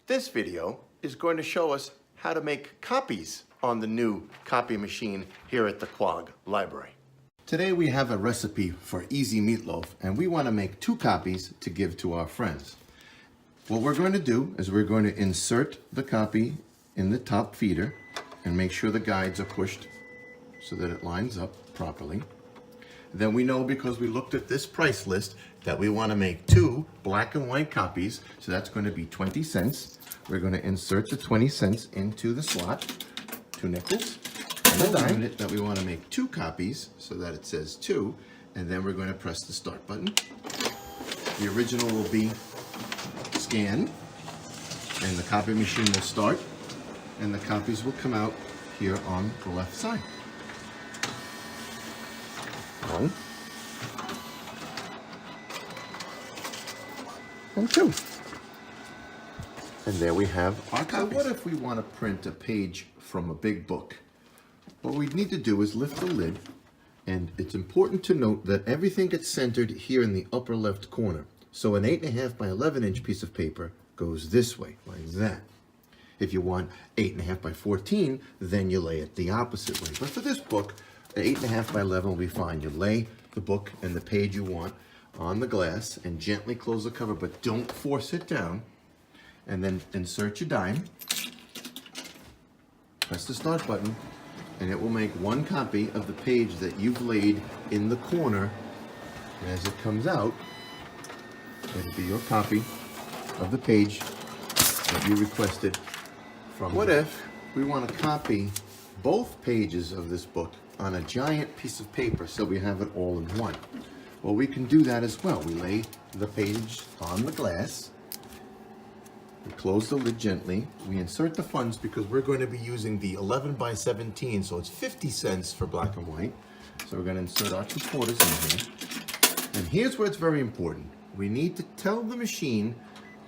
This video is going to show us how to make copies on the new copy machine here at the Quogue Library. Today we have a recipe for easy meatloaf, and we want to make 2 copies to give to our friends. What we're going to do is we're going to insert the copy in the top feeder and make sure the guides are pushed so that it lines up properly. Then we know, because we looked at this price list, that we want to make 2 black and white copies, so that's going to be 20 cents. We're going to insert the 20 cents into the slot, 2 nickels, and a dime. That we want to make 2 copies, so that it says 2, and then we're going to press the start button. The original will be scanned, and the copy machine will start, and the copies will come out here on the left side. 1 and 2. And there we have our copies. So what if we want to print a page from a big book? What we need to do is lift the lid, and it's important to note that everything gets centered here in the upper left corner. So an 8.5 by 11 inch piece of paper goes this way, like that. If you want 8.5 by 14, then you lay it the opposite way. But for this book, 8.5 by 11 will be fine. You lay the book and the page you want on the glass and gently close the cover, but don't force it down. And then insert your dime, press the start button, and it will make 1 copy of the page that you've laid in the corner. And as it comes out, it'll be your copy of the page that you requested from. What if we want to copy both pages of this book on a giant piece of paper so we have it all in one? Well, we can do that as well. We lay the page on the glass, we close the lid gently, we insert the funds because we're going to be using the 11 by 17, so it's 50 cents for black and white. So we're going to insert our 2 quarters in here. And here's where it's very important. We need to tell the machine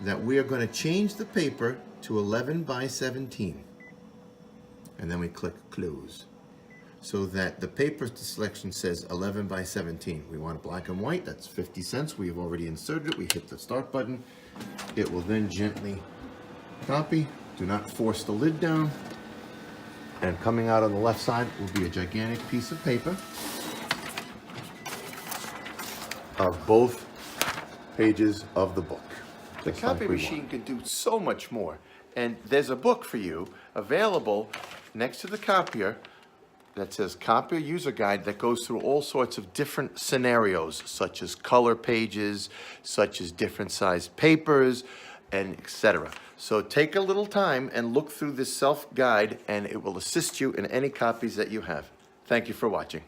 that we are going to change the paper to 11 by 17. And then we click close, so that the paper selection says 11 by 17. We want black and white, that's 50 cents. We have already inserted it. We hit the start button. It will then gently copy. Do not force the lid down. And coming out on the left side will be a gigantic piece of paper of both pages of the book. The copy machine can do so much more. And there's a book for you available next to the copier that says Copier User Guide, that goes through all sorts of different scenarios, such as color pages, such as different sized papers, and etc. So take a little time and look through this self-guide, and it will assist you in any copies that you have. Thank you for watching.